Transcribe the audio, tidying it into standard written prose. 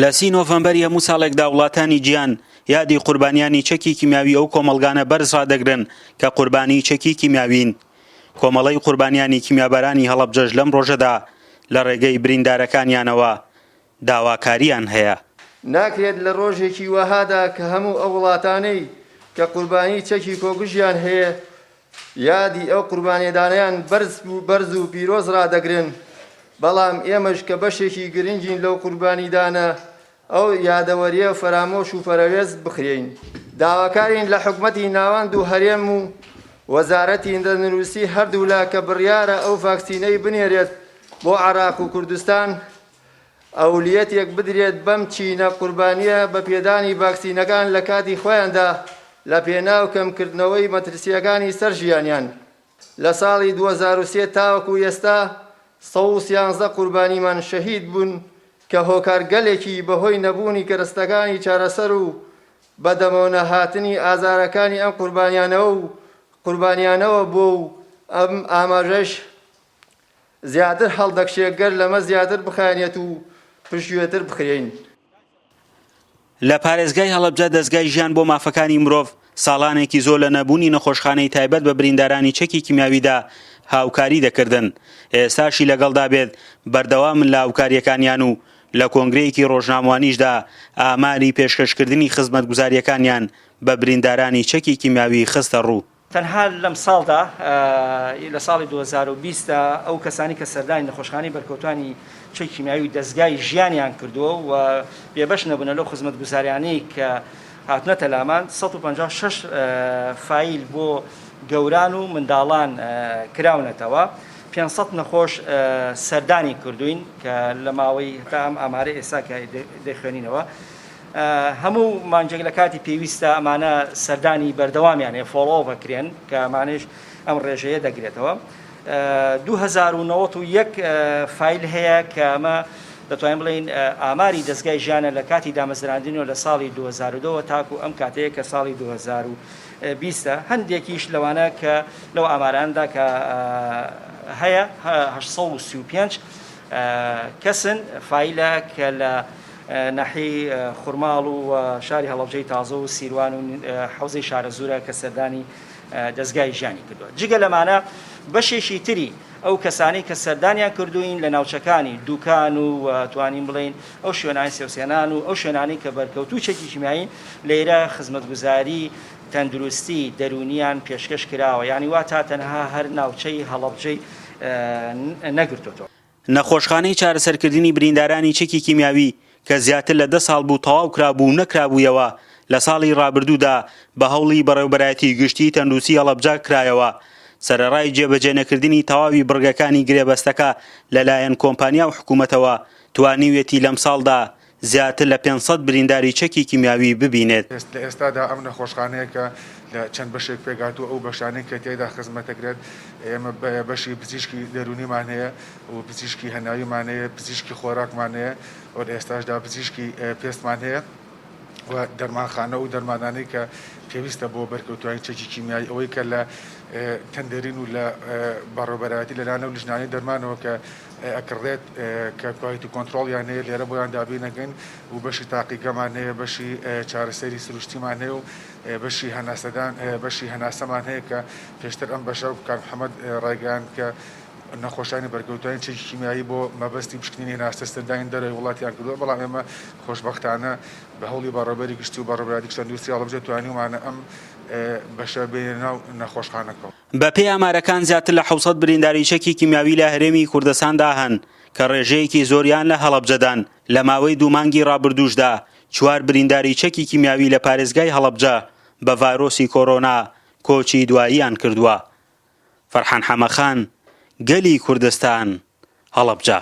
لە 30 نۆڤەمبەر هەموو ساڵێکدا وڵاتانی جیهان یادی قوربانیانی چەکی کیمیاوی ئەو کۆمەڵگانە بەرز ڕادەگرن کە قوربانی چەکی کیمیاوین. کۆمەڵەی قوربانیانی کیمیابەرانی هەڵەبجەش لەم ڕۆژەدا لە ڕێگەی بریندارەکانیانەوە داواکاریان هەیە. ناکرێت لە ڕۆژێکی وەهادا کە هەموو ئەو وڵاتانەی کە قوربانی چەکی کۆگوژیان هەیە یادی ئەو قوربانیدانیان بەرز و پیرۆز ڕادەگرن، بەڵام ئێمەش کە بەشێکی گرنگین لەو قوربانیدانە ئەو یادەوەریە فەرامۆش و فەرەوێز بخرێین. داواکارین لە حکومەتی ناوەند و هەرێم و وەزارەتی دەرنووسی هەردوولا کە بڕیارە ئەو ڤاکسینەی بنێرێت بۆ عێراق و کوردستان ئەولیەتێک بدرێت بەم چینە قوربانیە بە پێدانی ڤاکسینەکان لە کاتی خۆیاندا لە پێناو کەمکردنەوەی مەترسیەکانی سەر ژیانیان. لە ساڵی 2003 تاوەکو ئێستا 113 قوربانیمان شەهید بوون کە هۆکارگەلێکی بەهۆی نەبوونی کەرەستەکانی چارەسەر و بەدەمەوە نەهاتنی ئازارەکانی ئەم قوربانیانەوە بوو و ئەم ئاماژەش زیاتر هەڵدەکشێگەر لەمە زیاتر بخانێت و پشتگوێتر بخرێن. لە پارێزگای هەڵەبجە دەستگای ژیان بۆ مافەکانی مرۆڤ ساڵانێکی زۆر لە نەبوونی نەخۆشخانەی تایبەت بە بریندارانی چەکی کیمیاویدا هاوکاری دەکردن. ئێستاشی لەگەڵدا بێت بەردەوامن لە هاوکاریەکانیان و لە کۆنگرەیەکی ڕۆژنامەوانیشدا ئاماری پێشکەشکردنی خزمەتگوزاریەکانیان بە بریندارانی چەکی کیمیاوی خستە ڕوو. تەنها لەم ساڵدا لە ساڵی 2020دا ئەو کەسانی کە سەردانی نەخۆشخانەی بەرکەوتانی چەکی کیمیاوی دەستگای ژیانیان کردووە و بێبەش نەبوونە لەو خزمەتگوزاریانەی کە هاتنەتە لامان 156 فایل بۆ گەوران و منداڵان کراونەتەوە. 500 نەخۆش سەردانی کردوین کە لە ماوەی هەتا ئەم ئامارە ئێستا کە دەخوێنینەوە. هەموو مانجێک لە کاتی پێویستە ئەمانە سەردانی بەردەوامیان فۆڵۆ بکرێن کە ئەمانش ئەم ڕێژەیە دەگرێتەوە. 2091 فایل هەیە کە ئەمە دەتوانین بڵین ئاماری دەستگای ژیانە لە کاتی دامەزراندنەوە لە ساڵی 2002 تاکو ئەم کاتەیە کە ساڵی 2020 هەندێکیش لەوانە کە لەو ئاماراندا کە هەیە 835 کەسن فایلە کە لە ناحی خورماڵ و شاری هەڵەبجەی تازە و سیروان و حوزەی شارە زورە کە سەردانی دەستگای ژیانی کردووە. جگە لەمانە بەشێکی تری ئەو کەسانی کە سەردانیان کردوین لە ناوچەکانی دوکان و توانین بڵین ئەو شوێنانی سێوسێنان و ئەو شوێنانی کە بەرکەوتوو چەکی کیمیایی لێرە خزمەتگوزاری تەندروستی دەرونیان پێشکەش کراوە، یعنی وا تا تەنها هەر ناوچەی هەڵەبجەی نەگرتوتەوە. نەخۆشخانەی چارەسەرکردنی بریندارانی چەکی کیمیاوی کە زیاتر لە 10 ساڵ بوو تەواو کرابوو و نەکرابوویەوە لە ساڵی ڕابردوودا بە هەوڵی بەڕێوەبەرایەتی گشتی تەندروستی هەڵەبجە کرایەوە. سەرەڕای جێبەجێ نەکردنی تەواوی بڕگەکانی گرێبەستەکە لەلایەن کۆمپانیا و حکوومەتەوە توانیوێتی لەم ساڵدا زیاتر لە 500 برینداری چەکی کیمیاوی ببینێت. لە ئێستادا ئەم نەخۆشخانەیە کە لە چەند بەشێک پێگاتوە ئەو بەشانەی کە تێدا خزمەتەکرێت ئێمە بەشی پزیشکی دەرونیمان هەیە و پزیشکی هەناویمان هەیە، پزیشکی خۆراکمان هەیە و لە ئێستاشدا پزیشکی پێستمان هەیە و دەرمانخانە و دەرمانانەی کە پێویستە بۆ بەرکەوتوانی چەکی کیمیایی ئەوەی کە لە تەندەرین و لە بەڕێوەبەرایەتی لەلانە و لیژنانی دەرمانەوە کە ئەکڕێت کە کۆیتی کۆنتترۆڵیان هەیە لێرە بۆیان دابینەکەین و بەشی تاقیگەمان هەیە، بەشی چارەسەری سروشتیمان هەیە و بەشی بەشی هەناسەمان هەیە کە پێشتر ئەم بەشە کاک محەممەد ڕایگەیان کە نەخۆشانی بەرکەوتانی چەکی کیمیایی بۆ مەبەستی پشکنینی ناستە سەردانی دەرەوەی وڵاتیان کردووە، بەڵام ئێمە خۆشبەختانە بە هەوڵی بەڕێوەبەری گشتی و بەڕێوەبەری تەندروستی هەڵەبجە توانیومانە ئەم بەشە بێنە ناو نەخۆشخانەکەەوە. بە پێی ئامارەکان زیاتر لە 700 برینداری چەکی کیمیاوی لە هەرێمی کوردستاندا هەن کە ڕێژەیەکی زۆریان لە هەڵەبجەدان. لە ماوەی 2 مانگی ڕابردووشدا 4 برینداری چەکی کیمیاوی لە پارێزگای هەڵەبجە بە ڤایرۆسی کۆڕۆنا کۆچی دواییان کردووە. فەرحان حەمەخان، گەلی کوردستان، هەڵەبجە.